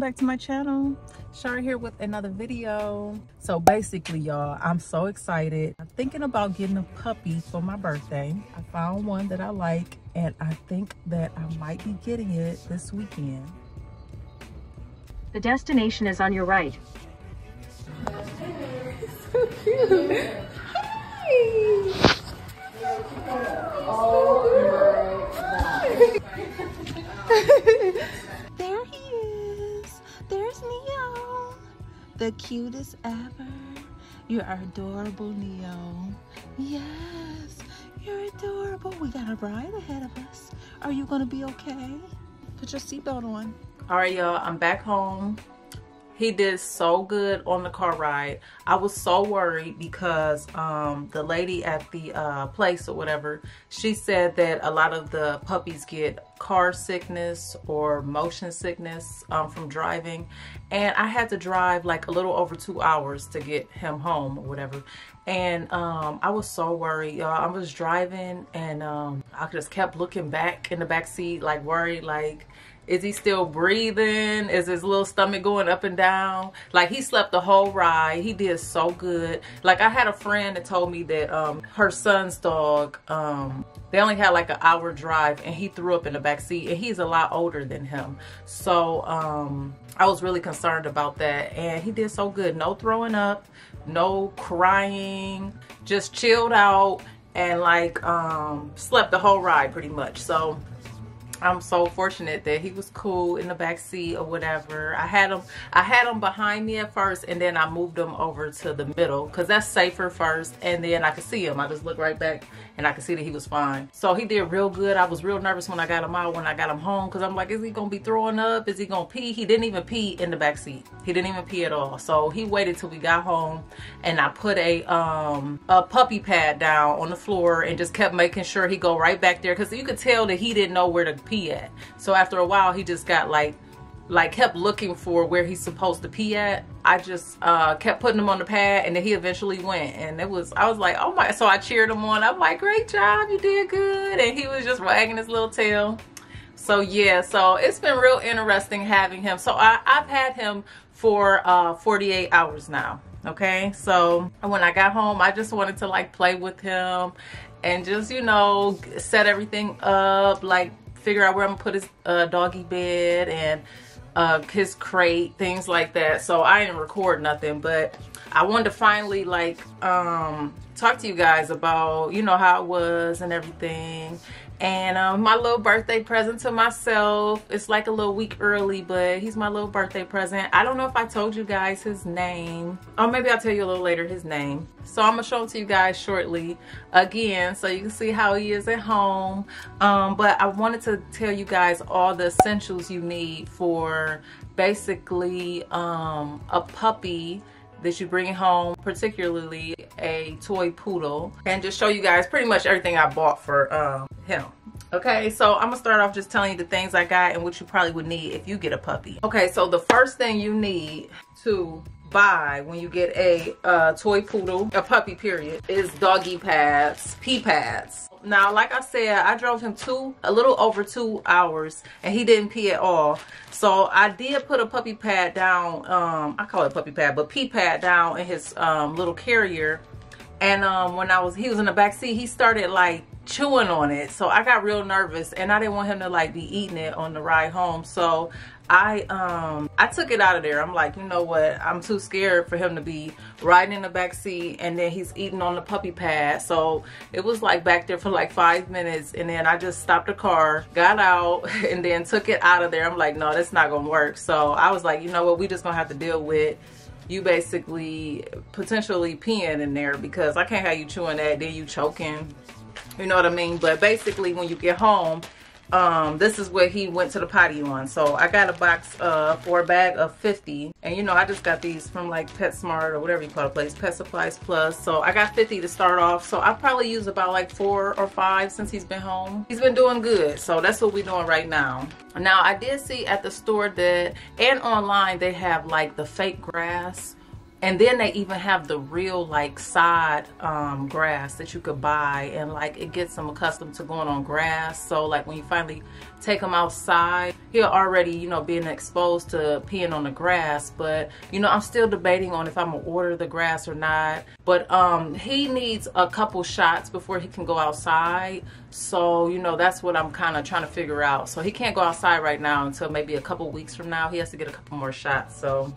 back to my channel. Shar here with another video. So basically, y'all, I'm so excited. I'm thinking about getting a puppy for my birthday. I found one that I like, and I think that I might be getting it this weekend. The destination is on your right. So cute. Hi. Oh my God. There he is. There's Neo. The cutest ever. You are adorable, Neo. Yes, you're adorable. We got a ride ahead of us. Are you gonna be okay? Put your seatbelt on. All right, y'all, I'm back home. He did so good on the car ride. I was so worried because the lady at the place or whatever, she said that a lot of the puppies get car sickness or motion sickness from driving. And I had to drive like a little over 2 hours to get him home or whatever. And I was so worried, y'all. I was driving and I just kept looking back in the back seat, like worried, like, is he still breathing? Is his little stomach going up and down? Like, he slept the whole ride. He did so good. Like, I had a friend that told me that her son's dog, they only had like an hour drive and he threw up in the back seat, and he's a lot older than him. So I was really concerned about that, and he did so good. No throwing up, no crying, just chilled out and like slept the whole ride pretty much. So I'm so fortunate that he was cool in the back seat or whatever. I had him behind me at first, and then I moved him over to the middle because that's safer first, and then I could see him. I just looked right back and I could see that he was fine. So he did real good. I was real nervous when I got him out, when I got him home, because I'm like, is he gonna be throwing up? Is he gonna pee? He didn't even pee in the back seat. He didn't even pee at all. So he waited till we got home, and I put a puppy pad down on the floor and just kept making sure he go right back there, because you could tell that he didn't know where to pee at. So after a while, he just got like kept looking for where he's supposed to pee at. I just kept putting him on the pad, and then he eventually went, and I was like, oh my. So I cheered him on. I'm like, great job, you did good. And he was just wagging his little tail. So yeah, so it's been real interesting having him. So I've had him for 48 hours now. Okay, so when I got home, I just wanted to like play with him and just, you know, set everything up, like figure out where I'm gonna put his doggy bed and his crate, things like that. So I didn't record nothing, but I wanted to finally like talk to you guys about, you know, how it was and everything. And my little birthday present to myself. It's like a little week early, but he's my little birthday present. I don't know if I told you guys his name, or maybe I'll tell you a little later his name. So I'm gonna show him to you guys shortly again, so you can see how he is at home. But I wanted to tell you guys all the essentials you need for basically a puppy that you bring home, particularly a toy poodle, and just show you guys pretty much everything I bought for him. Okay, so I'm gonna start off just telling you the things I got and what you probably would need if you get a puppy. Okay, so the first thing you need to buy when you get a toy poodle, a puppy period, is doggy pads, pee pads. Now, like I said, I drove him a little over 2 hours, and he didn't pee at all. So I did put a puppy pad down, I call it puppy pad, but pee pad down in his little carrier. And when he was in the back seat, he started like chewing on it. So I got real nervous, and I didn't want him to like be eating it on the ride home. So I took it out of there. I'm like, you know what? I'm too scared for him to be riding in the back seat and then he's eating on the puppy pad. So it was like back there for like 5 minutes, and then I just stopped the car, got out, and then took it out of there. I'm like, no, that's not gonna work. So I was like, you know what? We just gonna have to deal with you basically potentially peeing in there, because I can't have you chewing that, then you choking. You know what I mean? But basically, when you get home, this is what he went to the potty on. So I got a box for a bag of 50, and you know, I just got these from like PetSmart or whatever you call the place, Pet Supplies Plus. So I got 50 to start off. So I'll probably use about like 4 or 5 since he's been home. He's been doing good, so that's what we're doing right now. Now, I did see at the store that, and online, they have like the fake grass And then they even have the real like side grass that you could buy, and like it gets him accustomed to going on grass. So like when you finally take him outside, he'll already, you know, being exposed to peeing on the grass. But you know, I'm still debating on if I'm gonna order the grass or not. But he needs a couple shots before he can go outside. So you know, that's what I'm kind of trying to figure out. So he can't go outside right now until maybe a couple weeks from now. He has to get a couple more shots. So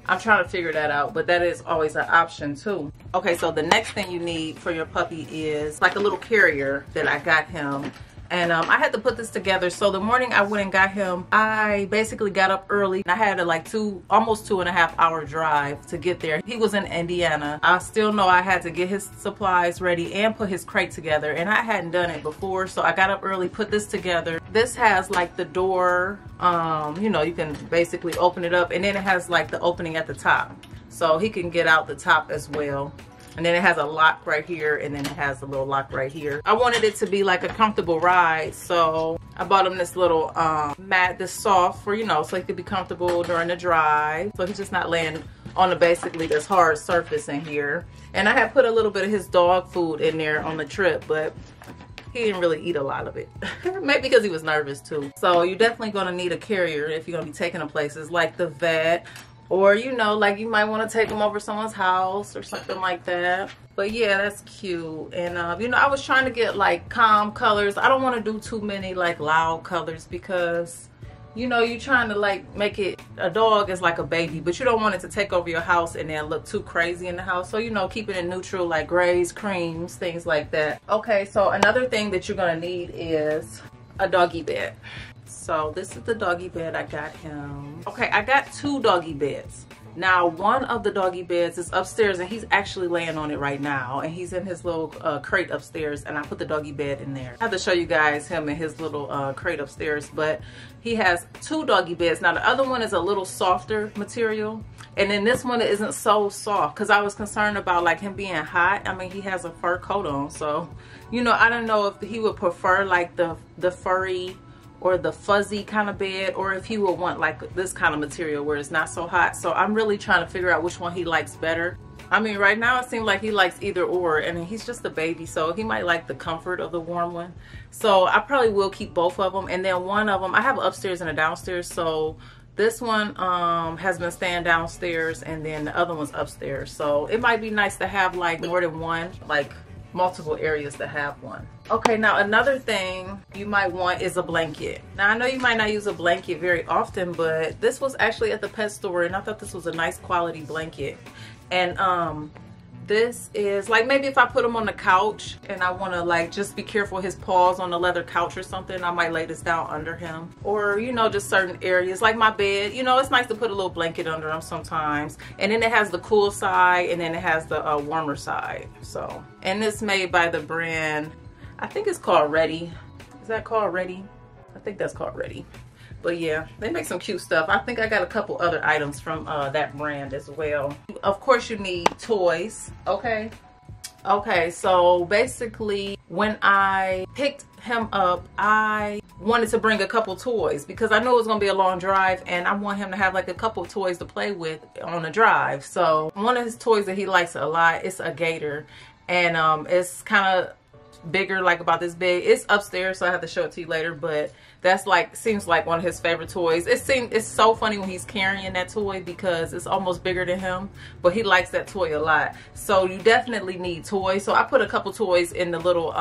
I'm trying to figure that out, but that is always an option too. Okay, so the next thing you need for your puppy is like a little carrier that I got him. And I had to put this together. So the morning I went and got him, I basically got up early. I had a like almost 2.5 hour drive to get there. He was in Indiana. I still know I had to get his supplies ready and put his crate together. And I hadn't done it before. So I got up early, put this together. This has like the door, you know, you can basically open it up. And then it has like the opening at the top. So he can get out the top as well. And then it has a lock right here, and then it has a little lock right here. I wanted it to be like a comfortable ride, so I bought him this little mat that's soft for, you know, so he could be comfortable during the drive. So he's just not laying on basically this hard surface in here. And I had put a little bit of his dog food in there on the trip, but he didn't really eat a lot of it. Maybe because he was nervous too. So you're definitely gonna need a carrier if you're gonna be taking him places like the vet. Or, you know, like you might want to take them over someone's house or something like that. But yeah, that's cute. And, you know, I was trying to get like calm colors. I don't want to do too many like loud colors because, you know, you're trying to like make it, a dog is like a baby, but you don't want it to take over your house and then look too crazy in the house. So, you know, keep it in neutral, like grays, creams, things like that. Okay, so another thing that you're going to need is a doggy bed. So this is the doggy bed I got him. Okay, I got 2 doggy beds. Now one of the doggy beds is upstairs and he's actually laying on it right now. And he's in his little crate upstairs, and I put the doggy bed in there. I have to show you guys him in his little crate upstairs, but he has 2 doggy beds. Now the other one is a little softer material. And then this one isn't so soft because I was concerned about like him being hot. I mean, he has a fur coat on. So, you know, I don't know if he would prefer like the furry or the fuzzy kind of bed, or if he would want like this kind of material where it's not so hot. So I'm really trying to figure out which one he likes better. I mean, right now it seems like he likes either or, and he's just a baby, so he might like the comfort of the warm one. So I probably will keep both of them. And then one of them, I have upstairs and a downstairs, so this one has been staying downstairs, and then the other one's upstairs. So it might be nice to have like more than one, like multiple areas to have one. Okay, now another thing you might want is a blanket. Now I know you might not use a blanket very often, but this was actually at the pet store and I thought this was a nice quality blanket. And this is like, maybe if I put him on the couch and I want to like just be careful his paws on the leather couch or something, I might lay this down under him. Or, you know, just certain areas like my bed, you know, it's nice to put a little blanket under him sometimes. And then it has the cool side, and then it has the warmer side. So, and it's made by the brand, I think it's called Ready. Is that called Ready? I think that's called Ready. But yeah, they make some cute stuff. I think I got a couple other items from that brand as well. Of course you need toys, okay? Okay, so basically when I picked him up, I wanted to bring a couple toys because I knew it was gonna be a long drive and I want him to have like a couple toys to play with on the drive. So one of his toys that he likes a lot is a gator, and it's kind of bigger, like about this big. It's upstairs, so I have to show it to you later, but that's like, seems like one of his favorite toys. It's so funny when he's carrying that toy because it's almost bigger than him, but he likes that toy a lot. So you definitely need toys. So I put a couple toys in the little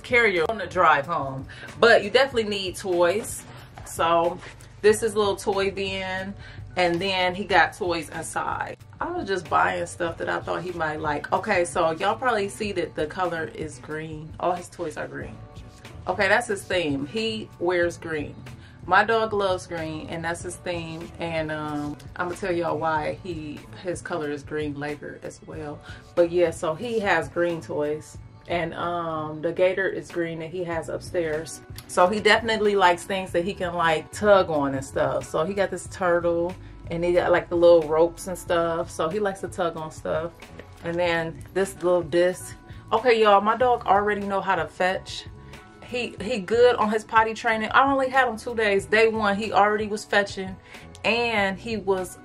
carrier on the drive home, but you definitely need toys. So this is a little toy bin, and then he got toys inside. I was just buying stuff that I thought he might like. Okay, so y'all probably see that the color is green. All his toys are green. Okay, that's his theme. He wears green. My dog loves green, and that's his theme. And I'm gonna tell y'all why his color is green later as well. But yeah, so he has green toys, and the gator is green that he has upstairs. So he definitely likes things that he can like tug on and stuff. So he got this turtle, and he got like the little ropes and stuff. So he likes to tug on stuff. And then this little disc. Okay, y'all, my dog already know how to fetch. He good on his potty training. I only had him 2 days. Day 1, he already was fetching, and he was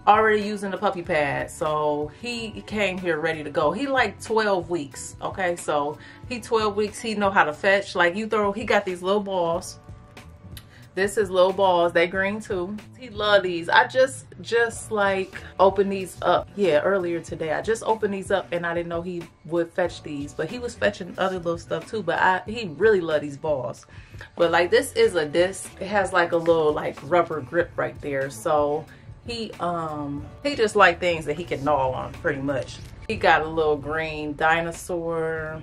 already using the puppy pad, so he came here ready to go. He like 12 weeks, okay? So he 12 weeks, he know how to fetch. Like you throw, he got these little balls. This is little balls, they green too. He love these. I just like opened these up. Yeah, earlier today. I just opened these up and I didn't know he would fetch these, but he was fetching other little stuff too, but he really love these balls. But like this is a disc. It has like a little like rubber grip right there. So he just like things that he can gnaw on pretty much. He got a little green dinosaur.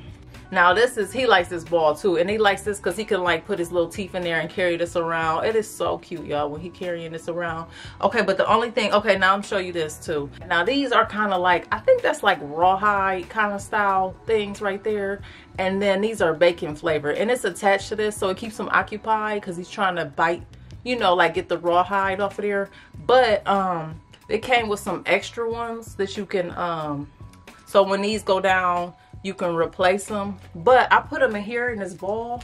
Now this is, he likes this ball too, and he likes this because he can like put his little teeth in there and carry this around. It is so cute, y'all, when he carrying this around. Okay, but the only thing, okay, now I'm show you this too. Now these are kind of like, I think that's like rawhide kind of style things right there. And then these are bacon flavor, and it's attached to this, so it keeps him occupied because he's trying to bite, you know, like get the rawhide off of there. But it came with some extra ones that you can, so when these go down, you can replace them. But I put them in here in this ball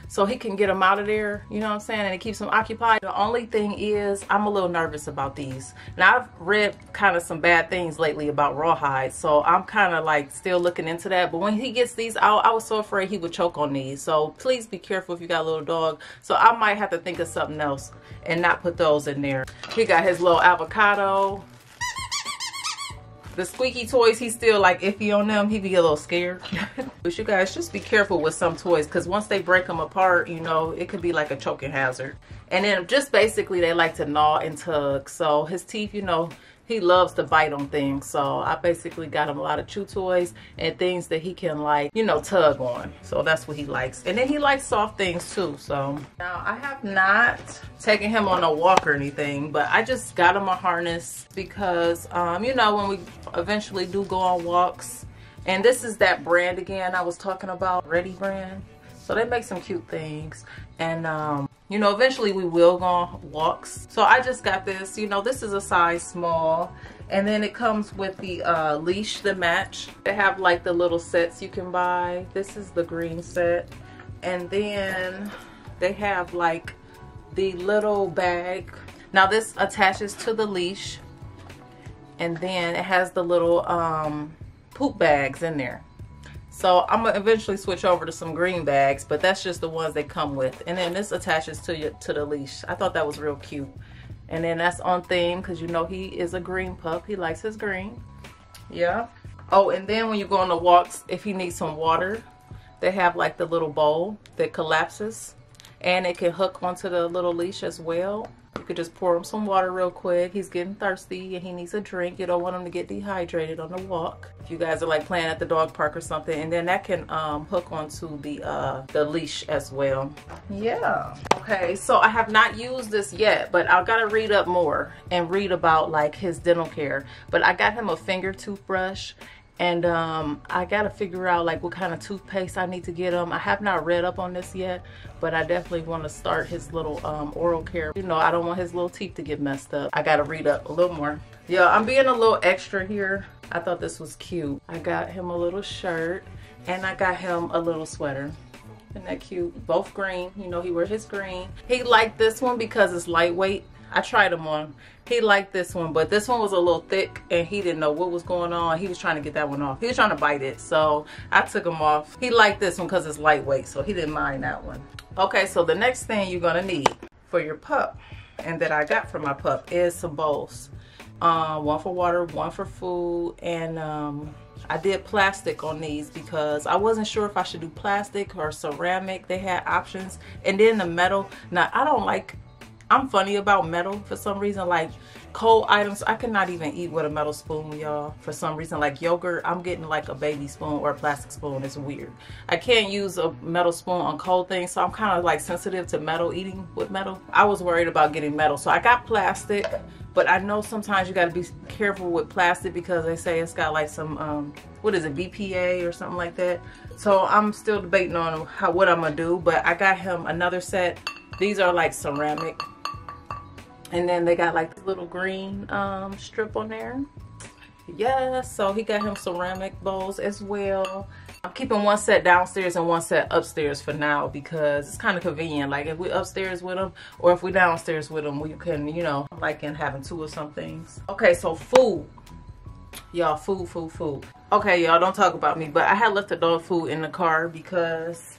so he can get them out of there, you know what I'm saying, and it keeps him occupied. The only thing is I'm a little nervous about these. Now I've read kind of some bad things lately about rawhide, so I'm kind of like still looking into that. But when he gets these out, I was so afraid he would choke on these, so please be careful if you got a little dog. So I might have to think of something else and not put those in there. He got his little avocado. The squeaky toys, he's still like iffy on them. He be a little scared. But you guys just be careful with some toys, because once they break them apart, you know, it could be like a choking hazard. And then just basically they like to gnaw and tug. So his teeth, you know, he loves to bite on things. So I basically got him a lot of chew toys and things that he can like, you know, tug on. So that's what he likes. And then he likes soft things too. So now I have not taken him on a walk or anything, but I just got him a harness because, you know, when we eventually do go on walks, and this is that brand again I was talking about, Ready brand. So they make some cute things. And, you know, eventually we will go on walks. So I just got this, you know, this is a size small. And then it comes with the leash to match. They have like the little sets you can buy. This is the green set. And then they have like the little bag. Now this attaches to the leash. And then it has the little poop bags in there. So I'm gonna eventually switch over to some green bags, but that's just the ones they come with. And then this attaches to the leash. I thought that was real cute. And then that's on theme because you know he is a green pup. He likes his green. Yeah. Oh, and then when you go on the walks, if he needs some water, they have like the little bowl that collapses, and it can hook onto the little leash as well. You could just pour him some water real quick. He's getting thirsty and he needs a drink. You don't want him to get dehydrated on the walk. If you guys are like playing at the dog park or something, and then that can hook onto the leash as well. Yeah. Okay, so I have not used this yet, but I gotta read up more and read about like his dental care. But I got him a finger toothbrush. And I gotta figure out like what kind of toothpaste I need to get him. I have not read up on this yet, but I definitely want to start his little oral care. You know, I don't want his little teeth to get messed up. I gotta read up a little more. Yeah, I'm being a little extra here. I thought this was cute. I got him a little shirt and I got him a little sweater. Isn't that cute? Both green. You know, he wear his green. He liked this one because it's lightweight. I tried him on. He liked this one, but this one was a little thick and he didn't know what was going on. He was trying to get that one off. He was trying to bite it, so I took him off. He liked this one because it's lightweight, so he didn't mind that one. Okay, so the next thing you're gonna need for your pup, and that I got for my pup, is some bowls. One for water, one for food, and I did plastic on these because I wasn't sure if I should do plastic or ceramic. They had options. And then the metal. Now, I'm funny about metal for some reason. Like cold items, I cannot even eat with a metal spoon, y'all, for some reason. Like yogurt, I'm getting like a baby spoon or a plastic spoon. It's weird. I can't use a metal spoon on cold things, so I'm kind of like sensitive to metal, eating with metal. I was worried about getting metal, so I got plastic. But I know sometimes you got to be careful with plastic because they say it's got like some what is it, BPA or something like that. So I'm still debating on what I'm gonna do. But I got him another set. These are like ceramic. And then they got like the little green strip on there. Yeah, so he got him ceramic bowls as well. I'm keeping one set downstairs and one set upstairs for now because it's kind of convenient. Like if we're upstairs with them or if we're downstairs with them, we can, you know, like in having two of some things. Okay, so food. Y'all, food. Okay, y'all, don't talk about me, but I had left the dog food in the car because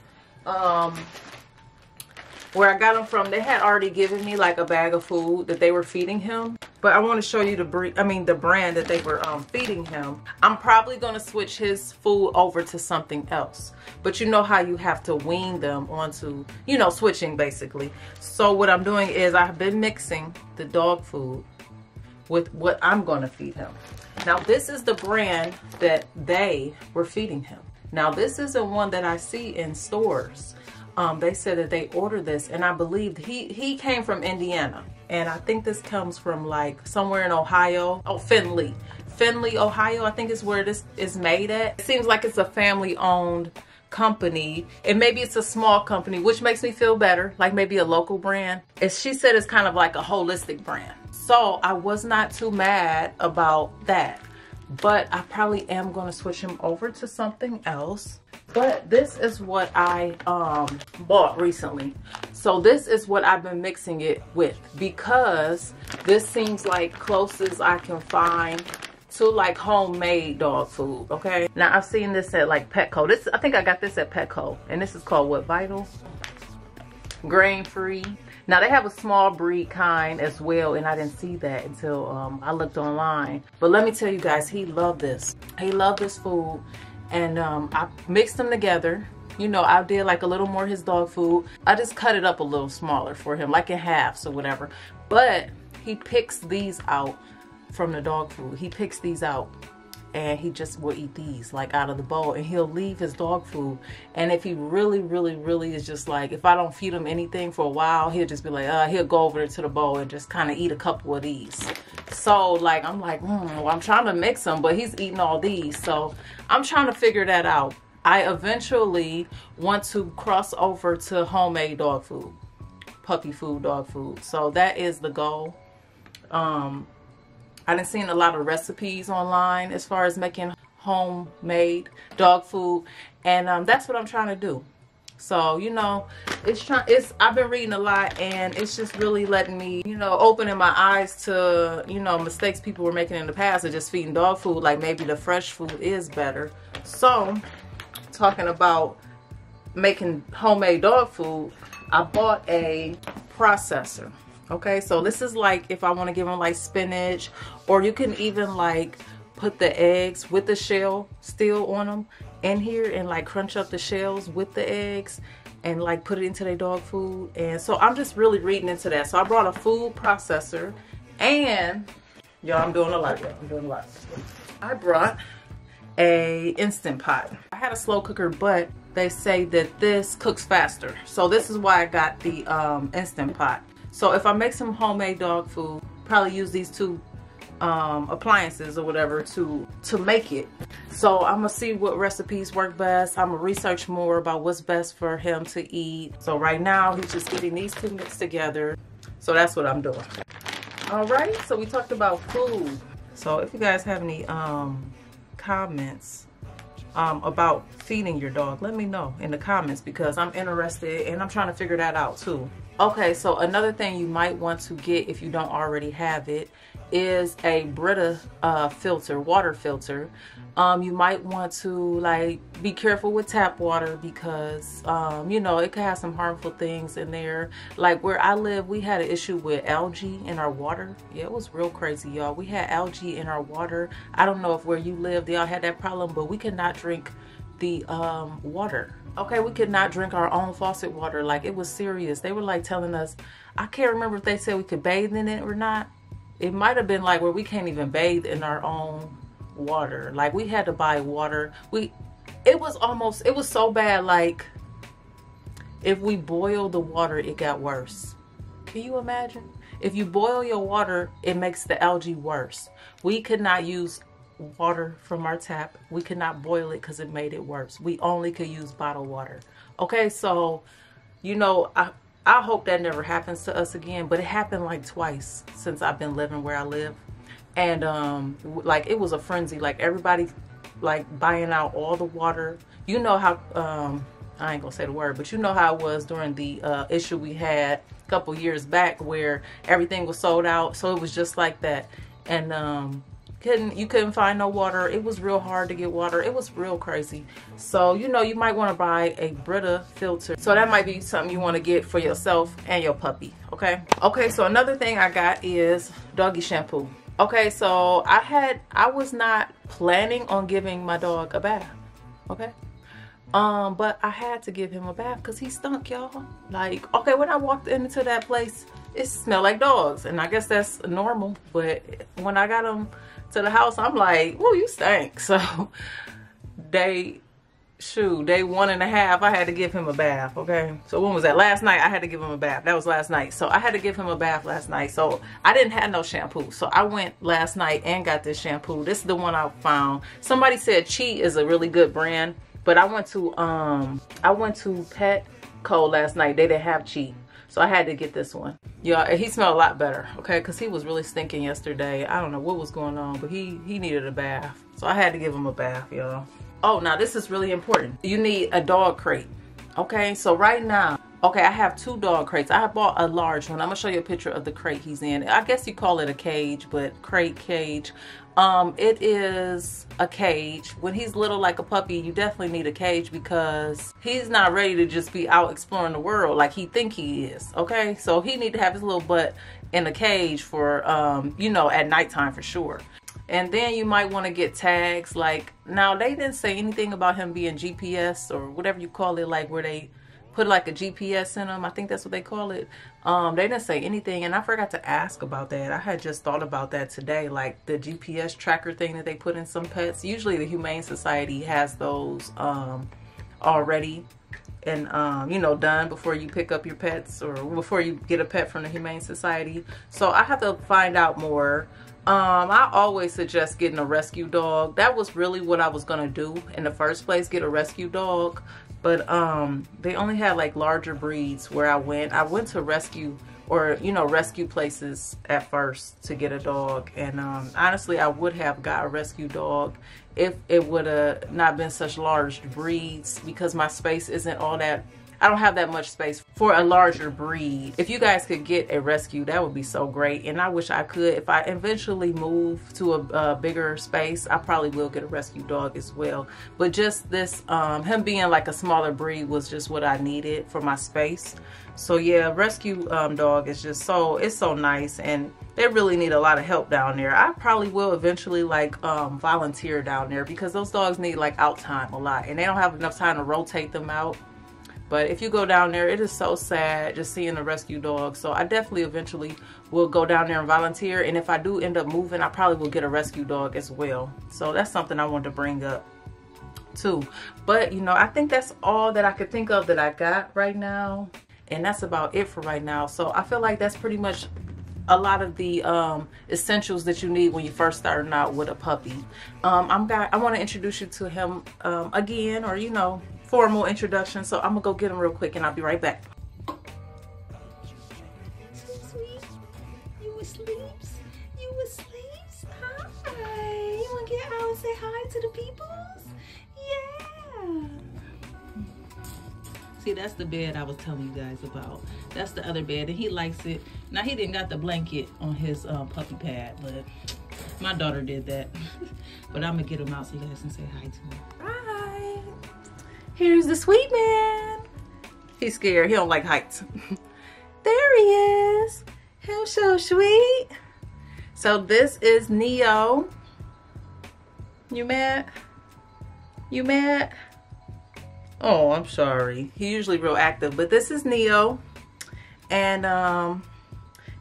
where I got them from, they had already given me like a bag of food that they were feeding him. But I want to show you the brand that they were feeding him. I'm probably going to switch his food over to something else. But you know how you have to wean them onto, you know, switching basically. So what I'm doing is I've been mixing the dog food with what I'm going to feed him. Now this is the brand that they were feeding him. Now this isn't one that I see in stores. They said that they ordered this, and I believe he came from Indiana, and I think this comes from like somewhere in Ohio. Oh, Findlay, Ohio, I think is where this is made at. It seems like it's a family-owned company, and maybe it's a small company, which makes me feel better, like maybe a local brand. As she said, it's kind of like a holistic brand. So I was not too mad about that, but I probably am going to switch him over to something else. But this is what I bought recently. So this is what I've been mixing it with, because this seems like closest I can find to like homemade dog food. Okay, now I've seen this at like Petco. This, I think I got this at Petco, and this is called what, Vital? Grain free. Now they have a small breed kind as well, and I didn't see that until I looked online. But let me tell you guys, he loved this. He loved this food. And I mixed them together. You know, I did like a little more of his dog food. I just cut it up a little smaller for him, like in halves or whatever. But he picks these out from the dog food. He picks these out, and he just will eat these like out of the bowl, and he'll leave his dog food. And if he really is just like, if I don't feed him anything for a while, he'll just be like, he'll go over to the bowl and just kind of eat a couple of these. So like, I'm like, well, I'm trying to mix them, but he's eating all these. So I'm trying to figure that out. I eventually want to cross over to homemade dog food, puppy food, dog food. So that is the goal. I done seen a lot of recipes online as far as making homemade dog food, and that's what I'm trying to do. So, you know, I've been reading a lot, and it's just really letting me, you know, opening my eyes to, you know, mistakes people were making in the past of just feeding dog food. Like maybe the fresh food is better. So, talking about making homemade dog food, I bought a processor. Okay, so this is like if I want to give them like spinach, or you can even like put the eggs with the shell still on them in here and like crunch up the shells with the eggs and like put it into their dog food. And so I'm just really reading into that. So I brought a food processor, and y'all, I'm doing a lot, y'all. I'm doing a lot. I brought a Instant Pot. I had a slow cooker, but they say that this cooks faster. So this is why I got the Instant Pot. So if I make some homemade dog food, probably use these two appliances or whatever to make it. So I'm gonna see what recipes work best. I'm gonna research more about what's best for him to eat. So right now he's just getting these two mixed together. So that's what I'm doing. All right, so we talked about food. So if you guys have any comments about feeding your dog, let me know in the comments, because I'm interested and I'm trying to figure that out too. Okay, so another thing you might want to get if you don't already have it is a Brita filter, water filter. You might want to like be careful with tap water, because you know, it could have some harmful things in there. Like where I live, we had an issue with algae in our water. Yeah, it was real crazy, y'all. We had algae in our water. I don't know if where you live y'all had that problem, but we could not drink the water. Okay, we could not drink our own faucet water. Like it was serious. They were like telling us, I can't remember if they said we could bathe in it or not. It might have been like where we can't even bathe in our own water. Like we had to buy water. It was so bad, like if we boiled the water, it got worse. Can you imagine? If you boil your water, it makes the algae worse. We could not use water from our tap. We could not boil it because it made it worse. We only could use bottled water. Okay, so you know, I hope that never happens to us again, but it happened like twice since I've been living where I live. And like it was a frenzy. Like everybody like buying out all the water. You know how I ain't gonna say the word, but you know how it was during the issue we had a couple years back where everything was sold out. So it was just like that. And you couldn't find no water. It was real hard to get water. It was real crazy. So, you know, you might want to buy a Brita filter. So that might be something you want to get for yourself and your puppy. Okay. Okay. So another thing I got is doggy shampoo. Okay. So I was not planning on giving my dog a bath. Okay. But I had to give him a bath because he stunk, y'all. Like, okay, when I walked into that place, it smelled like dogs. And I guess that's normal. But when I got him to the house, I'm like, oh, you stink. So day 1.5, I had to give him a bath. Okay, so when was that? Last night I had to give him a bath. That was last night. So I had to give him a bath last night. So I didn't have no shampoo, so I went last night and got this shampoo. This is the one I found. Somebody said Chi is a really good brand, but I went to Petco last night. They didn't have Chi, so I had to get this one. Yeah, he smelled a lot better, okay, because he was really stinking yesterday. I don't know what was going on, but he needed a bath. So I had to give him a bath, y'all. Oh, now this is really important. You need a dog crate, okay? So right now, okay, I have 2 dog crates. I bought a large one. I'm gonna show you a picture of the crate he's in. I guess you call it a cage, but crate, cage. It is a cage. When he's little like a puppy, you definitely need a cage because he's not ready to just be out exploring the world like he think he is, okay? So he need to have his little butt in a cage for, you know, at nighttime for sure. And then you might want to get tags. Like, now they didn't say anything about him being GPS or whatever you call it, like where they put like a GPS in them. I think that's what they call it. They didn't say anything, and I forgot to ask about that. I had just thought about that today, like the GPS tracker thing that they put in some pets. Usually the Humane Society has those already and you know, done before you pick up your pets or before you get a pet from the Humane Society. So I have to find out more. I always suggest getting a rescue dog. That was really what I was gonna do in the first place, get a rescue dog. But they only had like larger breeds where I went. I went to rescue or, you know, rescue places at first to get a dog. And honestly, I would have got a rescue dog if it would have not been such large breeds, because my space isn't all that. I don't have that much space for a larger breed. If you guys could get a rescue, that would be so great. And I wish I could. If I eventually move to a bigger space, I probably will get a rescue dog as well. But just this, him being like a smaller breed was just what I needed for my space. So yeah, rescue dog is just it's so nice, and they really need a lot of help down there. I probably will eventually like volunteer down there because those dogs need like out time a lot, and they don't have enough time to rotate them out. But if you go down there, it is so sad just seeing a rescue dog. So I definitely eventually will go down there and volunteer. And if I do end up moving, I probably will get a rescue dog as well. So that's something I wanted to bring up too. But, you know, I think that's all that I could think of that I got right now. And that's about it for right now. So I feel like that's pretty much a lot of the essentials that you need when you first starting out with a puppy. I want to introduce you to him again, or, you know, formal introduction. So I'm gonna go get him real quick and I'll be right back. So sweet. You asleep? You asleep? Hi. You wanna get out and say hi to the peoples? Yeah. See, that's the bed I was telling you guys about. That's the other bed, and he likes it. Now, he didn't got the blanket on his puppy pad, but my daughter did that. But I'm gonna get him out so you guys can say hi to him. Hi. Here's the sweet man. He's scared. He don't like heights. There he is. He's so sweet. So this is Neo. You mad? You mad? Oh, I'm sorry. He's usually real active, but this is Neo. And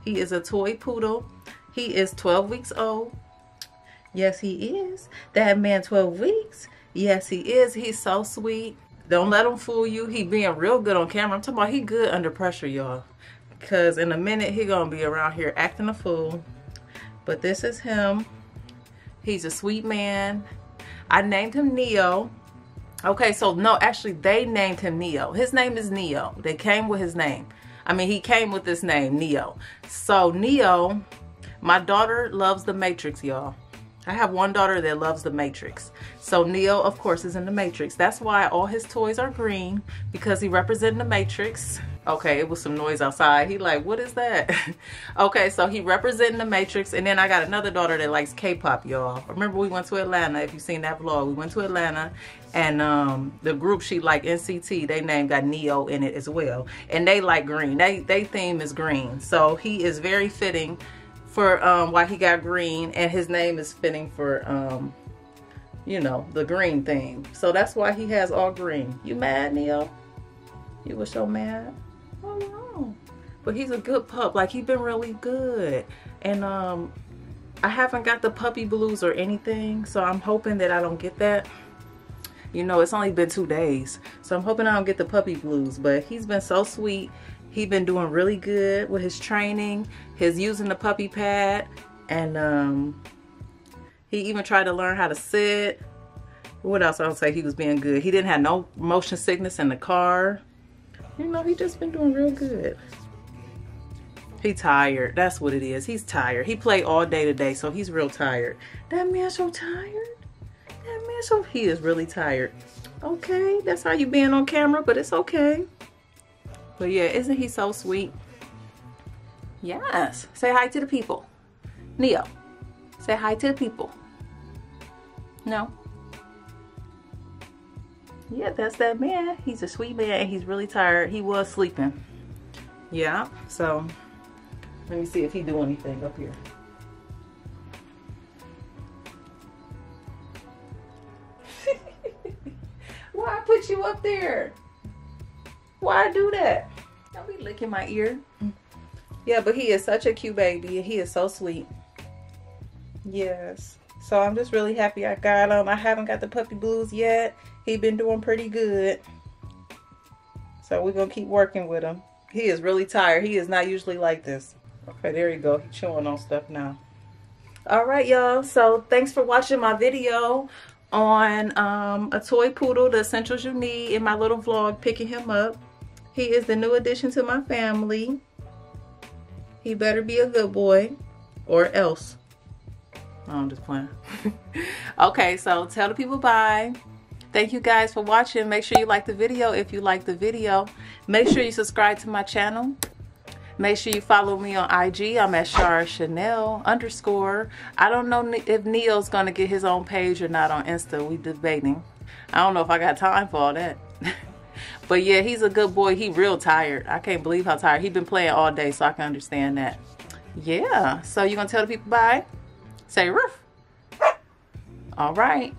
he is a toy poodle. He is 12 weeks old. Yes, he is. That man 12 weeks. Yes, he is. He's so sweet. Don't let him fool you. He being real good on camera. I'm talking about he good under pressure, y'all. Because in a minute, he gonna be around here acting a fool. But this is him. He's a sweet man. I named him Neo. Okay, so no, actually, they named him Neo. His name is Neo. They came with his name. I mean, he came with this name, Neo. So Neo, my daughter loves The Matrix, y'all. I have one daughter that loves the Matrix. So Neo, of course, is in the Matrix. That's why all his toys are green, because he represented the Matrix. Okay, it was some noise outside. He like, what is that? Okay, so he representing the Matrix. And then I got another daughter that likes K-pop, y'all. Remember we went to Atlanta, if you've seen that vlog. We went to Atlanta, and the group she like, NCT, they name got Neo in it as well. And they like green. They theme is green. So he is very fitting for why he got green, and his name is fitting for you know, the green theme. So that's why he has all green. You mad, Neo? You were so mad? Oh no. But he's a good pup. Like, he's been really good. And I haven't got the puppy blues or anything, so I'm hoping that I don't get that. You know, it's only been 2 days, so I'm hoping I don't get the puppy blues. But he's been so sweet. He's been doing really good with his training, his using the puppy pad, and he even tried to learn how to sit. What else I would say? He was being good. He didn't have no motion sickness in the car. You know, he just been doing real good. He tired. That's what it is. He's tired. He played all day today, so he's real tired. That man's so tired. That man so, he is really tired. Okay, that's how you being on camera, but it's okay. But yeah, isn't he so sweet? Yes. Say hi to the people. Neo, say hi to the people. No? Yeah, that's that man. He's a sweet man, and he's really tired. He was sleeping. Yeah, so let me see if he do anything up here. Why I put you up there? Why I do that? Don't be licking my ear. Yeah, but he is such a cute baby. He is so sweet. Yes. So I'm just really happy I got him. I haven't got the puppy blues yet. He been doing pretty good. So we're going to keep working with him. He is really tired. He is not usually like this. Okay, there you go. He's chewing on stuff now. All right, y'all. So thanks for watching my video on a toy poodle, the essentials you need, in my little vlog picking him up. He is the new addition to my family. He better be a good boy or else. I'm just playing. Okay, so tell the people bye. Thank you guys for watching. Make sure you like the video if you like the video. Make sure you subscribe to my channel. Make sure you follow me on IG. I'm at @SharChanel_. I don't know if Neo's gonna get his own page or not on Insta. We debating. I don't know if I got time for all that. But yeah, he's a good boy. He real tired. I can't believe how tired. He's been playing all day, so I can understand that. Yeah. So you gonna tell the people bye? Say roof. All right.